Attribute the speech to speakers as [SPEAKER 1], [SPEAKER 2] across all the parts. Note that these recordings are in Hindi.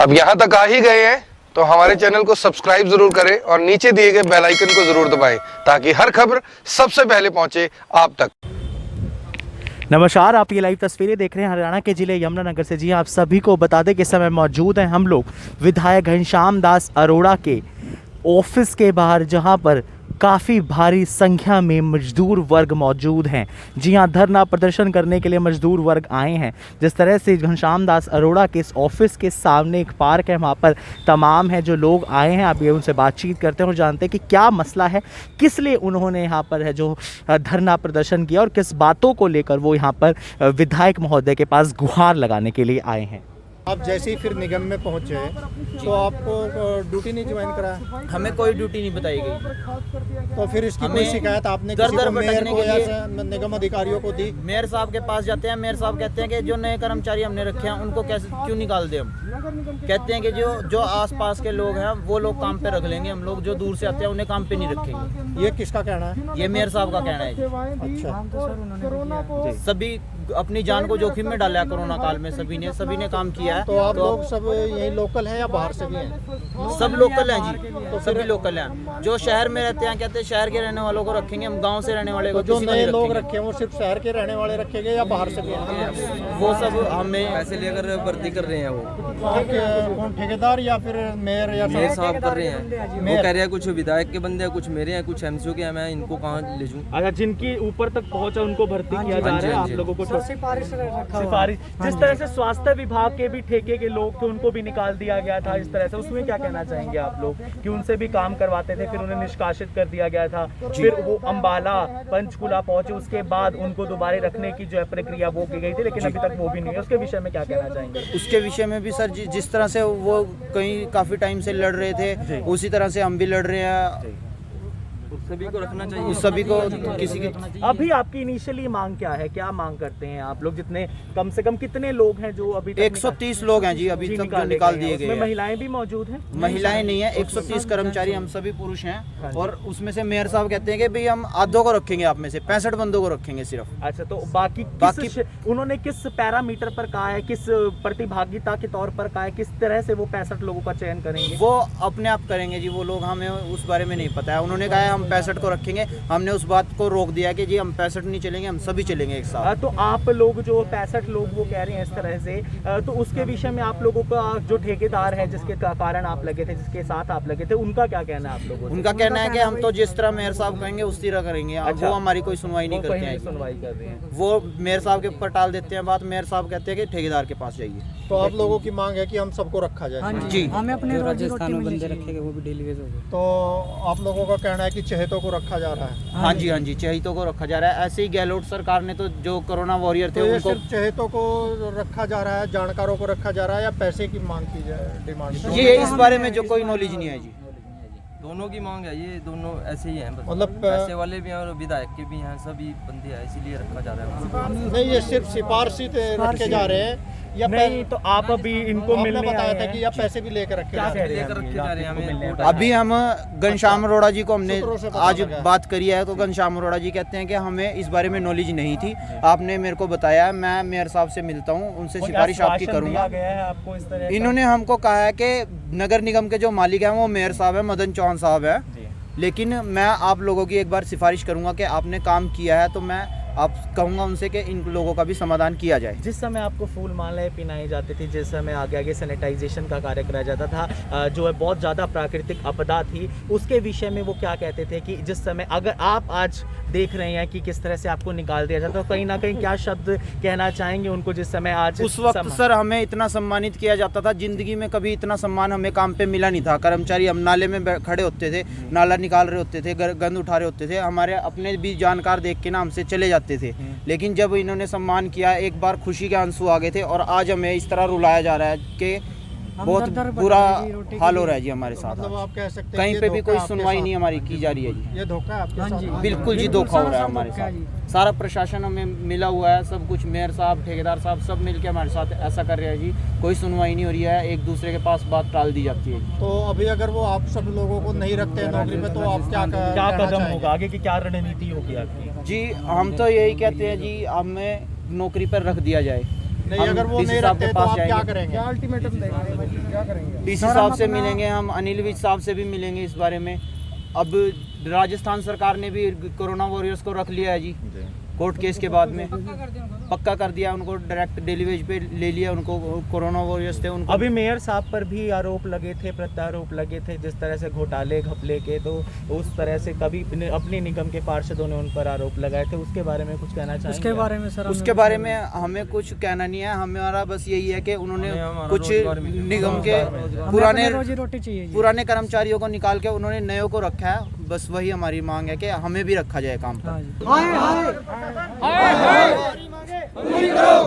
[SPEAKER 1] अब यहाँ तक आ ही गए हैं तो हमारे चैनल को सब्सक्राइब जरूर करें और नीचे दिए गए बेल आइकन को जरूर दबाएं ताकि हर खबर सबसे पहले पहुंचे आप तक।
[SPEAKER 2] नमस्कार, आप ये लाइव तस्वीरें देख रहे हैं हरियाणा के जिले यमुनानगर से। जी आप सभी को बता दें कि इस समय मौजूद हैं हम लोग विधायक घनश्याम दास अरोड़ा के ऑफिस के बाहर, जहां पर काफ़ी भारी संख्या में मजदूर वर्ग मौजूद हैं। जी हाँ, धरना प्रदर्शन करने के लिए मजदूर वर्ग आए हैं। जिस तरह से घनश्याम दास अरोड़ा के इस ऑफिस के सामने एक पार्क है, वहाँ पर तमाम है जो लोग आए हैं। आप ये उनसे बातचीत करते हैं और जानते हैं कि क्या मसला है, किस लिए उन्होंने यहाँ पर है जो धरना प्रदर्शन किया और किस बातों को लेकर वो यहाँ पर विधायक महोदय के पास गुहार लगाने के लिए आए हैं।
[SPEAKER 3] आप जैसे ही फिर निगम में पहुंचे तो आपको ड्यूटी नहीं ज्वाइन करा?
[SPEAKER 4] हमें कोई ड्यूटी नहीं बताई गई।
[SPEAKER 3] तो फिर इसकी कोई शिकायत आपने किसी को, मेयर को या निगम अधिकारियों को दी?
[SPEAKER 4] मेयर साहब के पास जाते हैं, मेयर साहब कहते हैं कि जो नए कर्मचारी हमने रखे हैं उनको कैसे क्यों निकाल दें हम। कहते हैं कि जो आसपास के लोग हैं वो लोग काम पे रख लेंगे, हम लोग जो दूर से आते हैं उन्हें काम पे नहीं रखेंगे।
[SPEAKER 3] ये किसका कहना है?
[SPEAKER 4] ये मेयर साहब का कहना है।
[SPEAKER 3] अच्छा,
[SPEAKER 4] सभी अपनी जान को जोखिम में डाला कोरोना काल में, सभी ने काम किया है।
[SPEAKER 3] तो आप लोग सब यही लोकल हैं या बाहर से भी हैं?
[SPEAKER 4] सब लोकल हैं जी, तो सभी लोकल हैं। जो शहर में रहते हैं कहते हैं शहर के रहने वालों को रखेंगे, हम गांव से रहने वाले को।
[SPEAKER 3] जो नए लोग रखे हैं वो सिर्फ शहर के रहने वाले रखेंगे या बाहर से भी हैं?
[SPEAKER 4] वो सब हमें पैसे लेकर भर्ती कर रहे हैं। वो
[SPEAKER 3] कौन, ठेकेदार या फिर मेयर या
[SPEAKER 5] मेयर साहब कर रहे हैं। वो कह रहे हैं कुछ विधायक के बंदे हैं, कुछ मेरे हैं, कुछ एमसीओ के हैं, मैं इनको कहाँ ले जाऊँ?
[SPEAKER 2] अच्छा, जिनकी ऊपर तक पहुंचा उनको भर्ती किया जा रहा है। आप लोगों को सिफारिश, जिस तरह से स्वास्थ्य विभाग के भी ठेके के लोग थे उनको भी निकाल दिया गया था इस तरह से, उसमें क्या कहना चाहेंगे आप लोग कि उनसे भी काम करवाते थे, फिर उन्हें निष्कासित कर दिया गया था, फिर वो अंबाला पंचकुला पहुंचे, उसके बाद उनको दोबारा रखने की जो है प्रक्रिया वो की गई थी, लेकिन अभी तक वो भी नहीं है। उसके विषय में क्या कहना चाहेंगे?
[SPEAKER 4] उसके विषय में भी सर, जिस तरह से वो कहीं काफी टाइम से लड़ रहे थे उसी तरह से हम भी लड़ रहे हैं।
[SPEAKER 5] सभी को रखना चाहिए,
[SPEAKER 4] उस सभी को किसी की।
[SPEAKER 2] अभी आपकी इनिशियली मांग क्या है, क्या मांग करते हैं आप लोग? जितने कम से कम कितने लोग हैं जो अभी
[SPEAKER 4] 130 लोग हैं जी अभी तक जो निकाल दिए गए हैं।
[SPEAKER 2] महिलाएं भी मौजूद हैं?
[SPEAKER 4] महिलाएं नहीं है, 130 कर्मचारी, हम सभी पुरुष हैं। और उसमें से मेयर साहब कहते हैं कि भाई हम आधों को रखेंगे, आप में से 65 बंदों को रखेंगे सिर्फ।
[SPEAKER 2] अच्छा, तो बाकी उन्होंने किस पैरामीटर पर कहा है, किस प्रतिभागिता के तौर पर कहा है, किस तरह से वो 65 लोगों का चयन करेंगे?
[SPEAKER 4] वो अपने आप करेंगे जी, वो लोग, हमें उस बारे में नहीं पता है। उन्होंने कहा है हम 65 को रखेंगे, हमने उस बात को रोक दिया कि जी हम 65 नहीं चलेंगे, हम सभी चलेंगे एक साथ।
[SPEAKER 2] तो आप लोग जो 65 लोग वो कह रहे हैं इस तरह से, तो उसके विषय में आप लोगों का जो ठेकेदार है जिसके कारण आप लगे थे, जिसके साथ आप लगे थे, उनका क्या कहना है आप लोगों से?
[SPEAKER 4] उनका कहना है कि हम तो जिस तरह मेयर साहब कहेंगे उस तरह करेंगे। अच्छा, वो हमारी कोई सुनवाई नहीं करते हैं।
[SPEAKER 2] सुनवाई कर रहे हैं
[SPEAKER 4] वो मेयर साहब के ऊपर टाल देते हैं बात। मेयर साहब कहते हैं कि ठेकेदार के पास जाइए।
[SPEAKER 3] तो आप लोगों की मांग है कि हम सबको रखा जाए?
[SPEAKER 4] जी,
[SPEAKER 5] हमें अपने राजस्थान में बंदे रखेंगे वो भी डेली वेज हो गए।
[SPEAKER 3] तो आप लोगों का कहना है कि चहेतों को रखा जा रहा है?
[SPEAKER 4] हाँ जी, चहेतों को रखा जा रहा है। ऐसे ही गहलोत सरकार ने तो जो कोरोना वॉरियर थे
[SPEAKER 3] तो ये
[SPEAKER 4] उनको
[SPEAKER 3] सिर्फ चहेतों को रखा जा रहा है, जानकारों को रखा जा रहा है, या पैसे की मांग की जाए, डिमांड?
[SPEAKER 4] ये इस बारे में जो कोई नॉलेज नहीं है जी।
[SPEAKER 5] दोनों की मांग है, ये दोनों ऐसे ही हैं बस।
[SPEAKER 3] मतलब
[SPEAKER 5] पैसे वाले भी हैं और विधायक के भी हैं, सभी बंदे हैं, इसीलिए रखा जा रहा है।
[SPEAKER 3] नहीं, ये सिर्फ सिफारशी रखे जा रहे हैं या
[SPEAKER 2] नहीं? तो आप अभी इनको मिलने
[SPEAKER 3] बताया था कि या पैसे भी लेकर रखे जा रहे हैं?
[SPEAKER 5] लेकर रखे जा रहे हैं हमें।
[SPEAKER 4] अभी हम घनश्याम अरोड़ा जी को हमने
[SPEAKER 3] सूत्रों से पता
[SPEAKER 4] आज
[SPEAKER 3] लगा।
[SPEAKER 4] बात करी है, तो घनश्याम अरोड़ा जी कहते हैं कि हमें इस बारे में नॉलेज नहीं थी, आपने मेरे को बताया, मैं मेयर साहब से मिलता हूँ, उनसे सिफारिश आपकी करूँगा।
[SPEAKER 2] आपको इस तरह
[SPEAKER 4] इन्होंने हमको कहा है कि नगर निगम के जो मालिक हैं वो मेयर साहब है, मदन चौहान साहब है, लेकिन मैं आप लोगों की एक बार सिफारिश करूँगा कि आपने काम किया है, तो मैं आप कहूँगा उनसे कि इन लोगों का भी समाधान किया जाए।
[SPEAKER 2] जिस समय आपको फूल मालाएं पिनाई जाती थी, जिस समय आगे आगे सैनिटाइजेशन का कार्य कराया जाता था, जो है बहुत ज़्यादा प्राकृतिक आपदा थी, उसके विषय में वो क्या कहते थे कि जिस समय अगर आप आज देख रहे हैं कि किस तरह से आपको निकाल दिया जाता, तो कहीं ना कहीं क्या शब्द कहना चाहेंगे उनको जिस समय आज
[SPEAKER 4] उस वक्त सर हमें इतना सम्मानित किया जाता था, जिंदगी में कभी इतना सम्मान हमें काम पे मिला नहीं था। कर्मचारी हम नाले में खड़े होते थे, नाला निकाल रहे होते थे, गंद उठा रहे होते थे, हमारे अपने भी जानकार देख के ना हमसे चले जाते थे। लेकिन जब इन्होंने सम्मान किया, एक बार खुशी के आंसू आ गए थे, और आज हमें इस तरह रुलाया जा रहा है कि बहुत बुरा हाल हो रहा है जी हमारे साथ।
[SPEAKER 3] मतलब आप कह सकते हैं
[SPEAKER 4] कहीं पे भी कोई सुनवाई नहीं हमारी की जा रही है जी।
[SPEAKER 3] ये धोखा है आपके साथ?
[SPEAKER 4] बिल्कुल जी, धोखा हो रहा है हमारे साथ। सारा प्रशासन हमें मिला हुआ है, सब कुछ, मेयर साहब, ठेकेदार साहब, सब मिलके हमारे साथ ऐसा कर रहे हैं जी। कोई सुनवाई नहीं हो रही है, एक दूसरे के पास बात टाल दी जाती है।
[SPEAKER 3] तो अभी अगर वो आप सब लोगों को नहीं रखते हैं नौकरी में, तो आप क्या
[SPEAKER 2] कदम होगा आगे की, क्या रणनीति होगी आपकी?
[SPEAKER 4] जी हम तो यही कहते हैं जी, हमें नौकरी पर रख दिया जाए,
[SPEAKER 3] नहीं, अगर वो नहीं रखते तो आप क्या करेंगे?
[SPEAKER 4] डीसी साहब से मिलेंगे, हम अनिल विज साहब से भी मिलेंगे इस बारे में। अब राजस्थान सरकार ने भी कोरोना वॉरियर्स को रख लिया है जी, कोर्ट केस के बाद में पक्का कर दिया उनको, डायरेक्ट डेली वेज पे ले लिया उनको, कोरोना वॉरियर्स थे उनको।
[SPEAKER 2] अभी मेयर साहब पर भी आरोप लगे थे, प्रत्यारोप लगे थे, जिस तरह से घोटाले घपले के, तो उस तरह से कभी अपने निगम के पार्षदों ने उन पर आरोप लगाए थे। उसके बारे में कुछ कहना चाहेंगे?
[SPEAKER 3] उसके बारे में सर,
[SPEAKER 4] उसके बारे में हमें कुछ कहना नहीं है, हमारा बस यही है कि उन्होंने कुछ निगम के पुराने कर्मचारियों को निकाल के उन्होंने नयों को रखा है, बस वही हमारी मांग है कि हमें भी रखा जाए काम पर।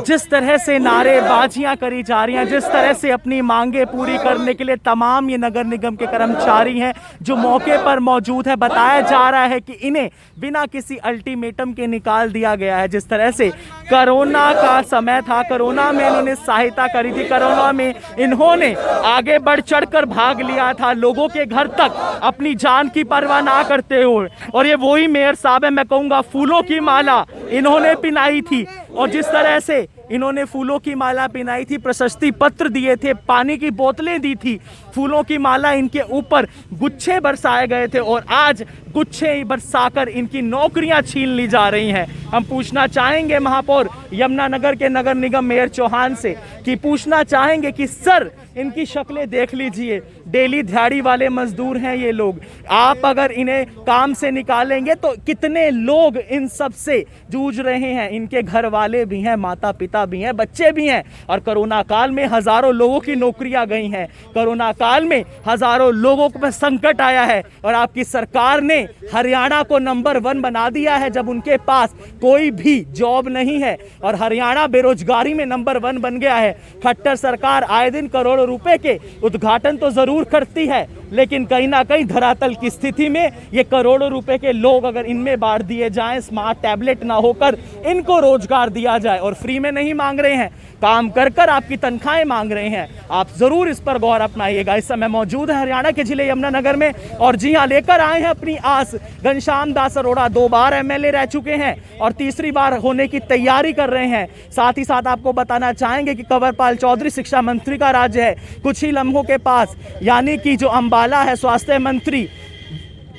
[SPEAKER 2] जिस तरह से नारेबाजियां करी जा रही हैं, जिस तरह से अपनी मांगे पूरी करने के लिए तमाम ये नगर निगम के कर्मचारी हैं जो मौके पर मौजूद है, बताया जा रहा है कि इन्हें बिना किसी अल्टीमेटम के निकाल दिया गया है। जिस तरह से कोरोना का समय था, कोरोना में इन्होंने सहायता करी थी, कोरोना में इन्होंने आगे बढ़ चढ़कर भाग लिया था लोगों के घर तक अपनी जान की परवाह ना करते हुए। और ये वही मेयर साहब है, मैं कहूँगा फूलों की माला इन्होंने पिनाई थी, और जिस तरह से इन्होंने फूलों की माला पिनाई थी, प्रशस्ति पत्र दिए थे, पानी की बोतलें दी थी, फूलों की माला इनके ऊपर गुच्छे बरसाए गए थे, और आज गुच्छे बरसाकर इनकी नौकरियां छीन ली जा रही हैं। हम पूछना चाहेंगे महापौर यमुनानगर के नगर निगम मेयर चौहान से कि पूछना चाहेंगे कि सर इनकी शक्लें देख लीजिए, डेली दिहाड़ी वाले मजदूर हैं ये लोग, आप अगर इन्हें काम से निकालेंगे तो कितने लोग इन सब से जूझ रहे हैं। इनके घर वाले भी हैं, माता पिता भी हैं, बच्चे भी हैं, और कोरोना काल में हजारों लोगों की नौकरियां गई हैं, कोरोना काल में हजारों लोगों पर संकट आया है, और आपकी सरकार ने हरियाणा को नंबर 1 बना दिया है जब उनके पास कोई भी जॉब नहीं है, और हरियाणा बेरोजगारी में नंबर 1 बन गया है। खट्टर सरकार आए दिन करोड़ों रुपए के उद्घाटन तो जरूर करती है, लेकिन कहीं ना कहीं धरातल की स्थिति में ये करोड़ों रुपए के लोग अगर इनमें बांट दिए जाएं, स्मार्ट टैबलेट ना होकर इनको रोजगार दिया जाए, और फ्री में नहीं मांग रहे हैं, काम कर कर आपकी तनख्वाहें मांग रहे हैं, आप जरूर इस पर गौर अपनाइएगा। इस समय मौजूद है हरियाणा के जिले यमुनानगर में, और जी हां, लेकर आए हैं अपनी आस। घनश्याम दास अरोड़ा 2 बार एमएलए रह चुके हैं और तीसरी बार होने की तैयारी कर रहे हैं। साथ ही साथ आपको बताना चाहेंगे कि कंवरपाल चौधरी शिक्षा मंत्री का राज्य है कुछ ही लम्हों के पास, यानी कि जो अंबाला है स्वास्थ्य मंत्री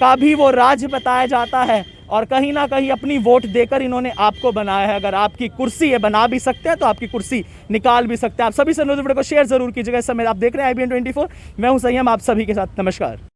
[SPEAKER 2] का भी वो राज्य बताया जाता है, और कहीं ना कहीं अपनी वोट देकर इन्होंने आपको बनाया है। अगर आपकी कुर्सी ये बना भी सकते हैं तो आपकी कुर्सी निकाल भी सकते हैं। आप सभी से वीडियो को शेयर जरूर कीजिएगा। इस समय आप देख रहे हैं IBN 24, मैं हूं संयम आप सभी के साथ। नमस्कार।